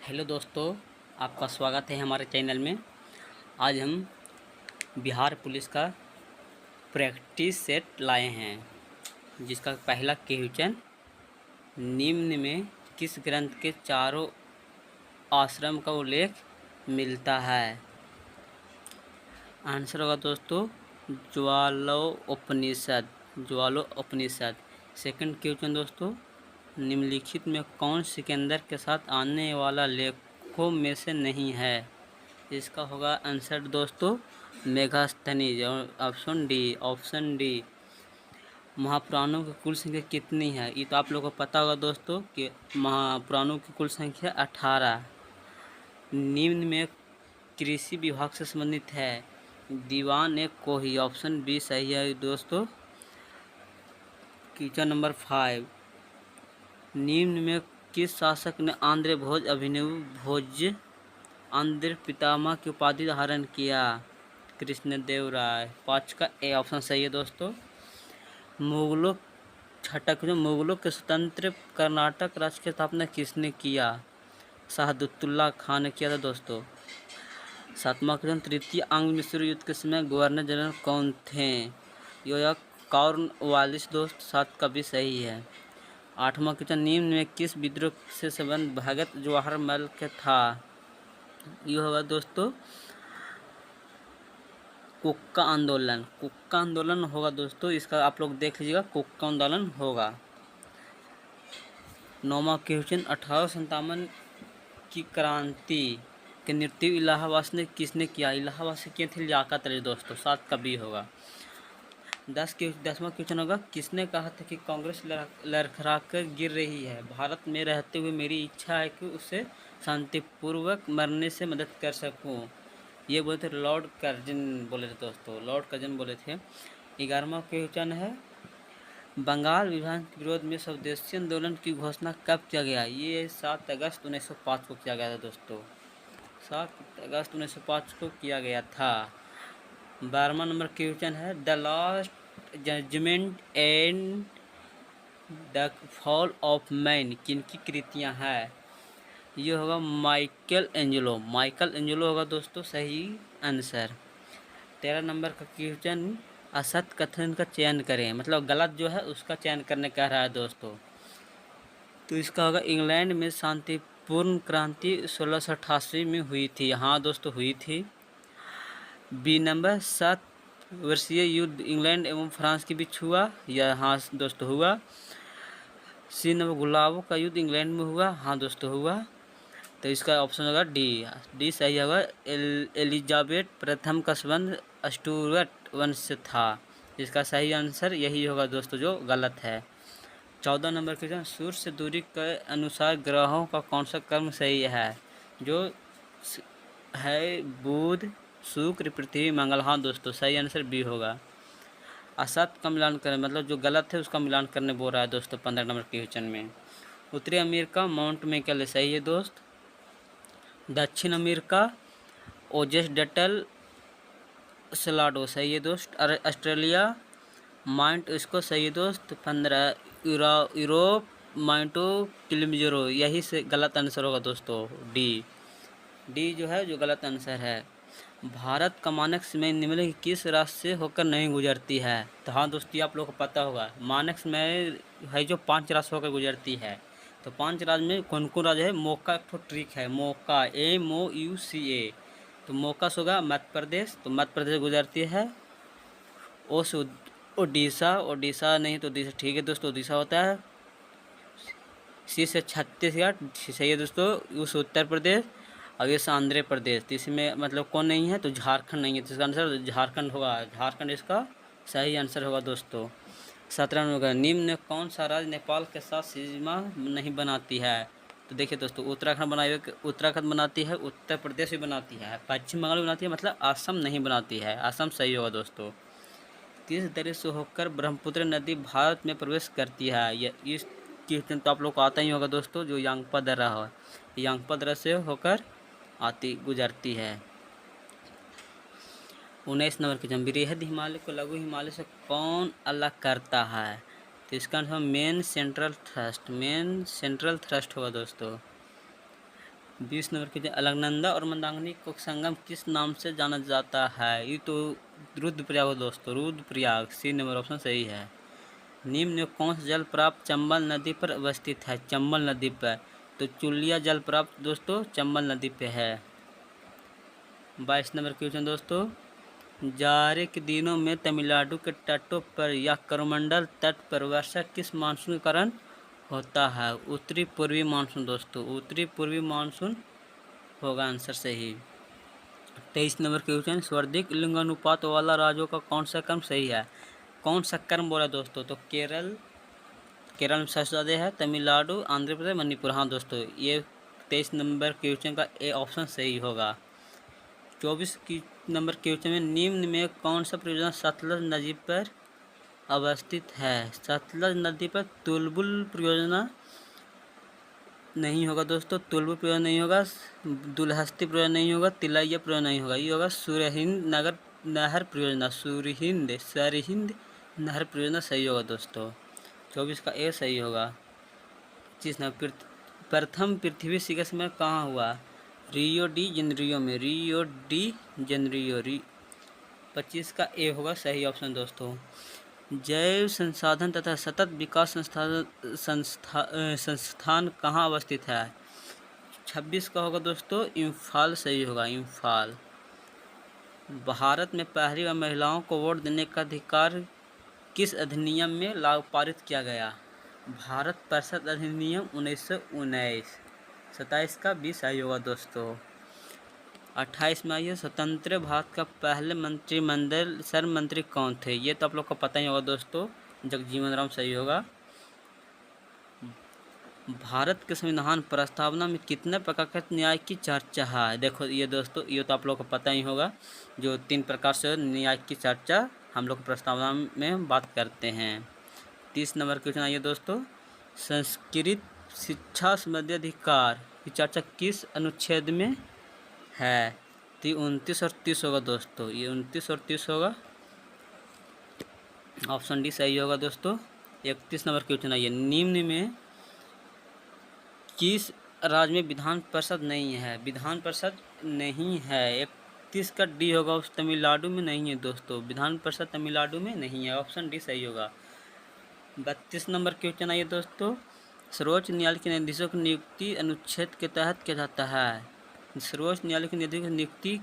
Hello दोस्तों, आपका स्वागत है हमारे चैनल में। आज हम बिहार पुलिस का प्रैक्टिस सेट लाए हैं, जिसका पहला क्वेश्चन, निम्न में किस ग्रंथ के चारों आश्रम का उल्लेख मिलता है? आंसर होगा दोस्तों ज्वालोपनिषद। ज्वालोपनिषद। सेकंड क्वेश्चन दोस्तों, निम्नलिखित में कौन सिकंदर के साथ आने वाला लेखों में से नहीं है? इसका होगा आंसर दोस्तों मेगास्थनीज। Option D. महापुराणों की कुल संख्या कितनी है? ये तो आप लोगों को पता होगा दोस्तों कि महापुराणों की कुल संख्या 18। निम्न में कृषि विभाग से संबंधित है दीवान एक को ही। ऑप्शन बी सही है दोस्तों। क्वेश्चन नंबर 5, निम्न में किस शासक ने आंध्र भोज अभिनव भोज आंध्र पितामह की उपाधि धारण किया? कृष्णदेवराय। 5 का ए ऑप्शन सही है दोस्तों। मुगलों के स्वतंत्र कर्नाटक राज्य की स्थापना किसने किया? शहादतुल्लाह खान ने किया था दोस्तों। 7वां क्वेश्चन, तृतीय आंग्ल मिश्र युद्ध के समय गवर्नर जनरल कौन थे? यह कॉर्नवालिस दोस्त। 7 का भी सही है। 8वां क्वेश्चन, निम्न में किस विद्रोह से संबंध भगत जवाहर मल के था? यह होगा दोस्तों कुक्का आंदोलन। कुक्का आंदोलन होगा दोस्तों, इसका आप लोग देख लीजिएगा, कुक्का आंदोलन होगा। 9वां क्वेश्चन, 1857 की क्रांति के नेतृत्व इलाहाबाद ने किसने किया? इलाहाबाद से किए थे लियाकत अली दोस्तों। 7 का बी होगा। 10वां क्वेश्चन होगा, किसने कहा था कि कांग्रेस लड़खड़ा कर गिर रही है? भारत में रहते हुए मेरी इच्छा है कि उसे शांतिपूर्वक मरने से मदद कर सकूं। ये बोले थे लॉर्ड कर्जन बोले थे दोस्तों। लॉर्ड कर्जन बोले थे। 11वां क्वेश्चन है, बंगाल विभाजन के विरोध में स्वदेशी आंदोलन की घोषणा कब किया गया? ये 7 अगस्त 1905 को किया गया था दोस्तों। 7 अगस्त 1905 को किया गया था। 12वां नंबर क्वेश्चन है, the last judgement and the fall of man किनकी कृतियां हैं? ये होगा माइकल एंजेलो। माइकल एंजेलो होगा दोस्तों सही आंसर। 13 नंबर का क्वेश्चन, असत कथन का चयन करें, मतलब गलत जो है उसका चयन करने कह रहा है दोस्तों। तो इसका होगा इंग्लैंड में शांतिपूर्ण क्रांति 1688 में हुई थी। हाँ दोस्तों हुई थी। बी नंबर, 7 वर्षीय युद्ध इंग्लैंड एवं फ्रांस के बीच हुआ। या हाँ दोस्तों हुआ। सी नंबर, गुलाबों का युद्ध इंग्लैंड में हुआ। हाँ दोस्तों हुआ। तो इसका ऑप्शन होगा डी सही होगा। एलिजाबेथ प्रथम का संबंध स्टुअर्ट वंश से था। इसका सही आंसर यही होगा दोस्तों, जो गलत है। 14 नंबर क्वेश्चन, सूर्य से दूरी के अनुसार ग्रहों का कौन सा क्रम सही है? जो है बुध, शुक्र, पृथ्वी, मंगल। हाँ दोस्तों सही आंसर बी होगा। असत का मिलान करें, मतलब जो गलत है उसका मिलान करने बोल रहा है दोस्तों 15 नंबर क्वेश्चन में। उत्तरी अमेरिका माउंट मैकले सही है दोस्त। दक्षिण अमेरिका ओजेस डटल सलाडो सही है दोस्त। ऑस्ट्रेलिया माउंट इसको सही है दोस्त। 15 यूरोप माउंटो किलिमंजारो, यही से गलत आंसर होगा दोस्तों डी जो है जो गलत आंसर है। भारत का मानक समय निम्नलिखित किस राज्य से होकर नहीं गुजरती है? तो हाँ दोस्तों आप लोगों को पता होगा, मानक समय है जो 5 राज्य होकर गुजरती है। तो 5 राज्य में कौन कौन राज्य है? मोका एक तो ट्रिक है, मोका MOUCA। तो मोका से होगा मध्य प्रदेश, तो मध्य प्रदेश गुजरती है। ओ से ओडिशा नहीं तो ओडिशा ठीक है दोस्तों, ओडिशा होता है। सी से छत्तीसगढ़ सही है दोस्तों। उस उत्तर प्रदेश और ये आंध्र प्रदेश। तो इसमें मतलब कौन नहीं है? तो झारखंड नहीं है, तो इसका आंसर झारखंड होगा। झारखंड इसका सही आंसर होगा दोस्तों। 17 नंबर, निम्न में कौन सा राज्य नेपाल के साथ सीमा नहीं बनाती है? तो देखिए दोस्तों, उत्तराखंड बनाती है, उत्तर प्रदेश भी बनाती है, पश्चिम बंगाल भी बनाती है, मतलब असम नहीं बनाती है। असम सही होगा दोस्तों। किस दर्रे से होकर ब्रह्मपुत्र नदी भारत में प्रवेश करती है? इस क्वेश्चन तो आप लोग को आता ही होगा दोस्तों, जो यांगपा दर्रा है, यांगपा दर्रा से होकर गुजरती है। 19 नंबर के, बृहद हिमालय को लघु हिमालय से कौन अलग करता है? तो इसका आंसर मेन सेंट्रल थ्रस्ट होगा दोस्तों। 20 नंबर क्वेश्चन, अलकनंदा और मंदाकिनी को संगम किस नाम से जाना जाता है? ये तो रुद्रप्रयाग हो दोस्तों, रुद्रप्रयाग, सी नंबर ऑप्शन सही है। निम्न में कौन सा जल प्राप्त चंबल नदी पर अवस्थित है? चंबल नदी पर, तो चुलिया जल प्राप्त दोस्तों चंबल नदी पे है। 22 नंबर क्वेश्चन दोस्तों, जाड़े के दिनों में तमिलनाडु के तटों पर या करोमंडल तट पर वर्षा किस मानसून के कारण होता है? उत्तरी पूर्वी मानसून दोस्तों, उत्तरी पूर्वी मानसून होगा आंसर सही। 23 नंबर क्वेश्चन, सर्वाधिक लिंगानुपात वाला राज्यों का कौन सा क्रम सही है? कौन सा क्रम बोला दोस्तों? तो केरल में सबसे ज़्यादा है, तमिलनाडु, आंध्र प्रदेश, मणिपुर। हाँ दोस्तों, ये 23 नंबर क्वेश्चन का ए ऑप्शन सही होगा। 24 नंबर क्वेश्चन में निम्न में कौन सा परियोजना सतलज नदी पर अवस्थित है? सतलज नदी पर तुलबुल परियोजना नहीं होगा दोस्तों, तुलबुल परियोजना नहीं होगा, दुलहस्ती परियोजना नहीं होगा, तिलैया परियोजना नहीं होगा, ये होगा सरहिंद नहर परियोजना, सरहिंद नहर परियोजना सही होगा दोस्तों। 24 का ए सही होगा। 25 नंबर, प्रथम पृथ्वी शिखर सम्मेलन कहाँ हुआ? रियो डी जेनेरियो में, रियो डी जेनेरियो। 25 का ए होगा सही ऑप्शन दोस्तों। जैव संसाधन तथा सतत विकास संस्थान कहाँ अवस्थित है? 26 का होगा दोस्तों इम्फाल सही होगा, इम्फाल। भारत में पहली बार महिलाओं को वोट देने का अधिकार किस अधिनियम में लागू पारित किया गया? भारत परिषद अधिनियम 1919। 27 का बी सही होगा दोस्तों। 28 में आइए, स्वतंत्र भारत का पहले मंत्रिमंडल सर्व मंत्री कौन थे? ये तो आप लोग को पता ही होगा दोस्तों, जगजीवन राम सही होगा। भारत के संविधान प्रस्तावना में कितने प्रकार के न्याय की चर्चा है? देखो ये दोस्तों, ये तो आप लोग को पता ही होगा, जो 3 प्रकार से न्याय की चर्चा हम लोग प्रस्तावना में बात करते हैं। 30 नंबर क्वेश्चन आइए दोस्तों, संस्कृत शिक्षा संबंधी अधिकार की चर्चा किस अनुच्छेद में है? तो 29 और 30 होगा दोस्तों, ये 29 और 30 होगा, ऑप्शन डी सही होगा दोस्तों। 31 नंबर क्वेश्चन आइए, निम्न में किस राज्य में विधान परिषद नहीं है? विधान परिषद नहीं है, 31 का डी होगा, उस तमिलनाडु में नहीं है दोस्तों, विधान परिषद तमिलनाडु में नहीं है, ऑप्शन डी सही होगा। 32 नंबर क्वेश्चन आइए दोस्तों, सर्वोच्च न्यायालय के न्यायाधीशों की नियुक्ति अनुच्छेद के तहत किया जाता है? सर्वोच्च न्यायालय के न्यायाधीश की नियुक्ति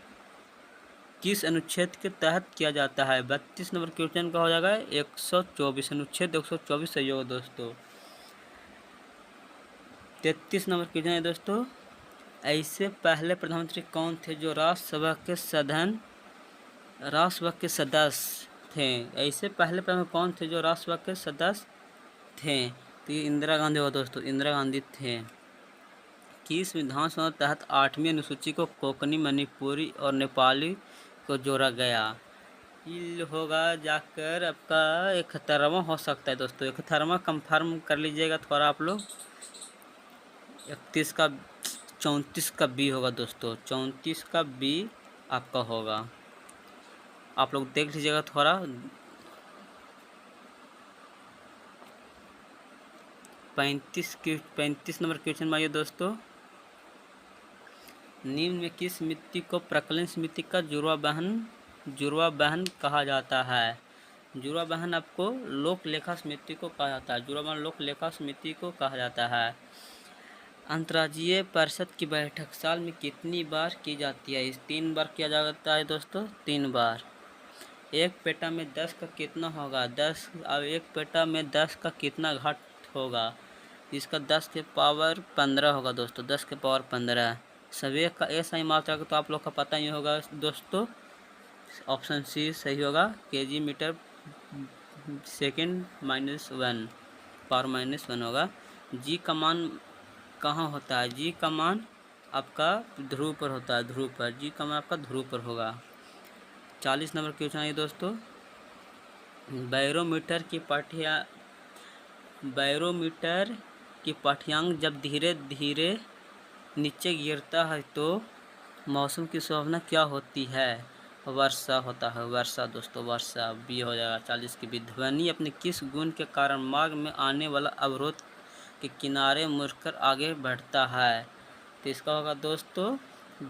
किस अनुच्छेद के तहत किया जाता है? 32 नंबर क्वेश्चन का हो जाएगा 124, अनुच्छेद 124 सही होगा दोस्तों। 33 नंबर क्वेश्चन है दोस्तों, ऐसे पहले प्रधानमंत्री कौन थे जो राज्यसभा के सदस्य थे? ऐसे पहले प्रधानमंत्री कौन थे जो राज्यसभा के सदस्य थे? तो ये इंदिरा गांधी होगा दोस्तों, इंदिरा गांधी थे। किस विधानसभा के तहत 8वीं अनुसूची को कोंकणी, मणिपुरी और नेपाली को जोड़ा गया? ये होगा जाकर आपका 71वां हो सकता है दोस्तों, 71वां कंफर्म कर लीजिएगा थोड़ा आप लोग। 34 का बी होगा दोस्तों, 34 का बी आपका होगा, आप लोग देख लीजिएगा थोड़ा। 35 नंबर क्वेश्चन में आइए दोस्तों, निम्न में किस समिति को प्रकलन समिति का जुड़वा बहन कहा जाता है? जुड़वा बहन आपको लोक लेखा समिति को कहा जाता है, जुड़वा बहन लोक लेखा समिति को कहा जाता है। अंतर्राज्यीय परिषद की बैठक साल में कितनी बार की जाती है? 3 बार किया जाता है दोस्तों, 3 बार। एक पेटा में 10 का कितना होगा? 10, अब एक पेटा में 10 का कितना घात होगा? इसका 10 के पावर 15 होगा दोस्तों, 10 के पावर 15। सभी का ऐसा ही मात्रा का तो आप लोग का पता ही होगा दोस्तों, ऑप्शन सी सही होगा, केजी मीटर सेकेंड -1 पावर -1 होगा। जी का मान कहाँ होता है? जी का मान आपका ध्रुव पर होता है, ध्रुव पर, जी का मान आपका ध्रुव पर होगा। 40 नंबर क्वेश्चन है दोस्तों, बैरोमीटर की पाठ्यांक जब धीरे धीरे नीचे गिरता है तो मौसम की संभावना क्या होती है? वर्षा होता है, वर्षा दोस्तों, वर्षा बी हो जाएगा। 40 की बी। ध्वनि अपने किस गुण के कारण मार्ग में आने वाला अवरोध के किनारे मुड़कर आगे बढ़ता है? तो इसका होगा दोस्तों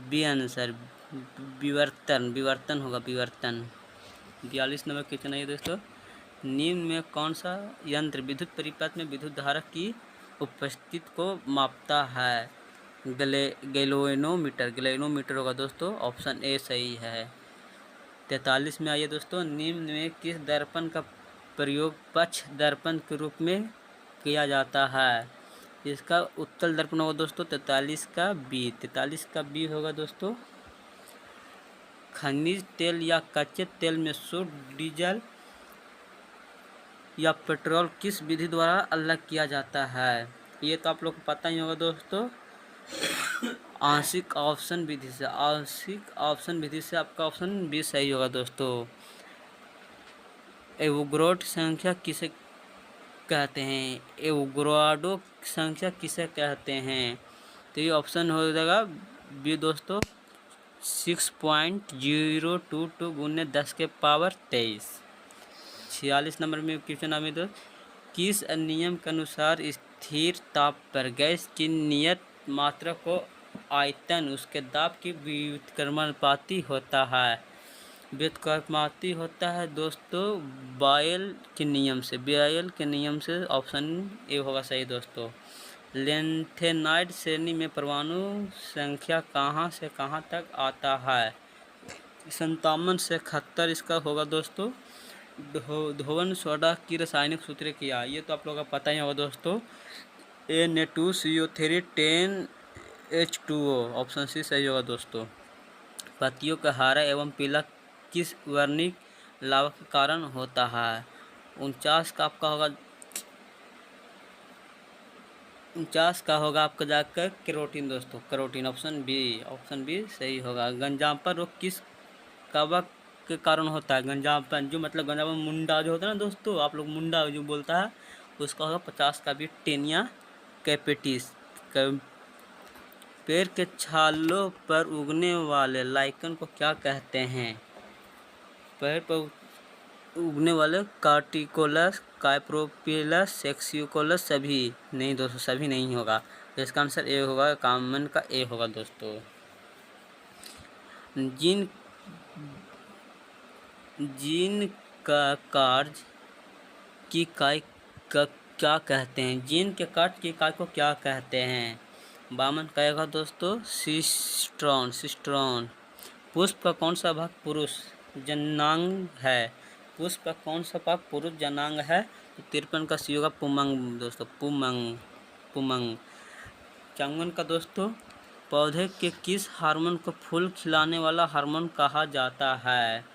बी आंसर, विवर्तन, विवर्तन होगा विवर्तन। 42 नंबर क्वेश्चन है दोस्तों, निम्न में कौन सा यंत्र विद्युत परिपथ में विद्युत धारा की उपस्थिति को मापता है? गैल्वेनोमीटर, गैल्वेनोमीटर होगा दोस्तों, ऑप्शन ए सही है। 43 में आइए दोस्तों, निम्न में किस दर्पण का प्रयोग पक्ष दर्पण के रूप में किया जाता है? इसका उत्तल दर्पण होगा दोस्तों 43 का बी, 43 का बी होगा दोस्तों। खनिज तेल या कच्चे तेल में शुद्ध डीजल या पेट्रोल किस विधि द्वारा अलग किया जाता है? ये तो आप लोग को पता ही होगा दोस्तों, आंशिक ऑप्शन विधि से, आंशिक ऑप्शन विधि से आपका ऑप्शन बी सही होगा दोस्तों। एवोगाड्रो संख्या किसे कहते हैं? एवोगाड्रो संख्या किसे कहते हैं? तो ये ऑप्शन हो जाएगा बी दोस्तों, 6.022 गुने 10 के पावर 23। 46 नंबर में क्वेश्चन आवे तो, किस नियम के अनुसार स्थिर ताप पर गैस की नियत मात्रा को आयतन उसके दाब की व्युत्क्रमानुपाती होता है? व्युत्क्रमानुपाती होता है दोस्तों बॉयल के नियम से, बॉयल के नियम से, ऑप्शन ए होगा सही दोस्तों। लेंथेनाइड श्रेणी में परमाणु संख्या कहाँ से कहाँ तक आता है? 57 से 71 इसका होगा दोस्तों। धोवन सोडा की रासायनिक सूत्र क्या? ये तो आप लोगों का पता ही होगा दोस्तों, Na2CO3 10H2O, ऑप्शन सी सही होगा दोस्तों। पत्तियों का हरा एवं पीला किस वर्णिक लावा के कारण होता है? 49 का आपका होगा, 49 का होगा आपका जाकर कैरोटीन दोस्तों, कैरोटीन, ऑप्शन बी सही होगा। गंजापन रोग किस कवक के कारण होता है? गंजापन, जो मतलब गंजापन मुंडा जो होता है ना दोस्तों, आप लोग मुंडा जो बोलता है, उसका होगा 50 का भी टेनिया कैपिटिस। पेड़ के छालों पर उगने वाले लाइकन को क्या कहते हैं? पेड़ पर उगने वाले कार्टिकोलस, काइप्रोपिलस, सेक्सियोकोलस, सभी नहीं दोस्तों, सभी नहीं होगा, इसका आंसर ए होगा, कॉमन का ए होगा दोस्तों। जीन का कार्य की इकाई का क्या कहते हैं? जीन के कार्य की इकाई को क्या कहते हैं? 52 कहेगा दोस्तों सिस्ट्रॉन, सिस्ट्रॉन। पुष्प का कौन सा भाग पुरुष जनांग है? पुष्प का कौन सा भाग पुरुष जनांग है? तो 53 का सी होगा पुमंग दोस्तों, पुमंग, पुमंग। 54 का दोस्तों, पौधे के किस हार्मोन को फूल खिलाने वाला हार्मोन कहा जाता है?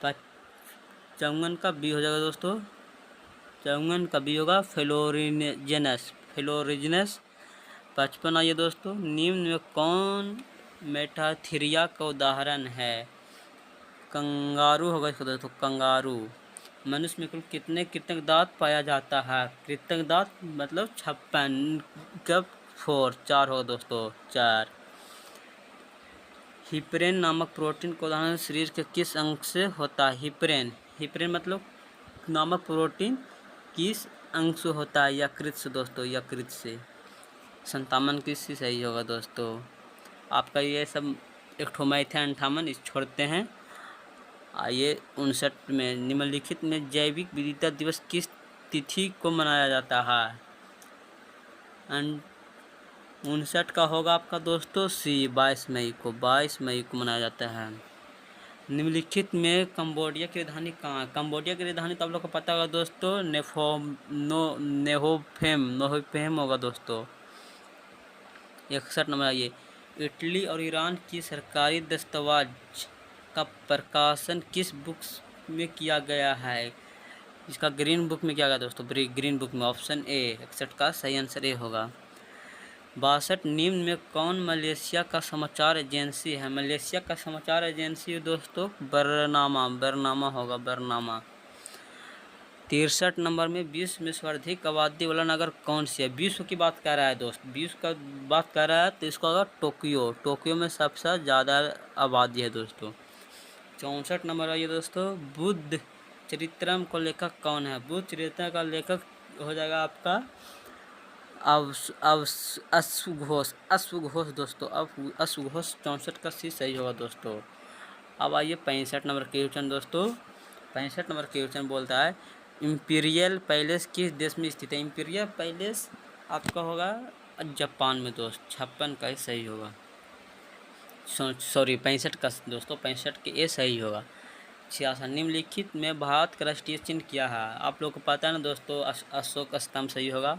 54 का बी हो जाएगा दोस्तों, 54 का बी होगा फ्लोरिजेनस, फ्लोरिजेनस। 55 आइए दोस्तों, निम्न में कौन मेटाथीरिया का उदाहरण है? कंगारू होगा इसका दोस्तों, कंगारू। मनुष्य में कुल कितने कृतक दांत पाया जाता है? कृतक दांत मतलब 56, कब 4 होगा दोस्तों, 4। हिप्रेन नामक प्रोटीन का उदाहरण शरीर के किस अंग से होता है? हिप्रेन, हिप्रेन मतलब नामक प्रोटीन किस अंग से होता है? यकृत से दोस्तों, यकृत से। 57 किस सही होगा दोस्तों। आपका ये सब एक ठो मैथ है 58, इस छोड़ते हैं। आइए 59 में, निम्नलिखित में जैविक विविधता दिवस किस तिथि को मनाया जाता है? 59 का होगा आपका दोस्तों सी, 22 मई को, 22 मई को मनाया जाता है। निम्नलिखित में कंबोडिया की राजधानी कहाँ है? कंबोडिया की राजधानी तो आप लोग को पता होगा दोस्तों, नेहोफेम होगा दोस्तों। 61 नंबर आइए, इटली और ईरान की सरकारी दस्तावेज का प्रकाशन किस बुक में किया गया है? इसका ग्रीन बुक में किया गया दोस्तों, ग्रीन बुक में, ऑप्शन ए। 61 का सही आंसर ए होगा। 62 निम्न में कौन मलेशिया का समाचार एजेंसी है? मलेशिया का समाचार एजेंसी दोस्तों बरनामा, बरनामा होगा, बरनामा। 63 नंबर में विश्व में सर्वाधिक आबादी वाला नगर कौन सी है? विश्व की बात कर रहा है दोस्त, विश्व का बात कर रहा है तो इसका होगा टोक्यो, टोक्यो में सबसे ज़्यादा आबादी है दोस्तों। 64 नंबर आइए दोस्तों, बुद्ध चरित्रम का लेखक कौन है? बुद्ध चरित्र का लेखक हो जाएगा आपका अश्वघोष दोस्तों। अब अश्वघोष 64 का सी सही होगा दोस्तों। अब आइए 65 नंबर क्वेश्चन दोस्तों। 65 नंबर क्वेश्चन बोलता है इम्पीरियल पैलेस किस देश में स्थित है। इम्पीरियल पैलेस आपका होगा जापान में दोस्त। 56 का ही सही होगा, सॉरी 65 का दोस्तों, 65 के ए सही होगा। 66 निम्नलिखित में भारत का राष्ट्रीय चिन्ह क्या है। आप लोग को पता है ना दोस्तों, अशोक स्तंभ सही होगा।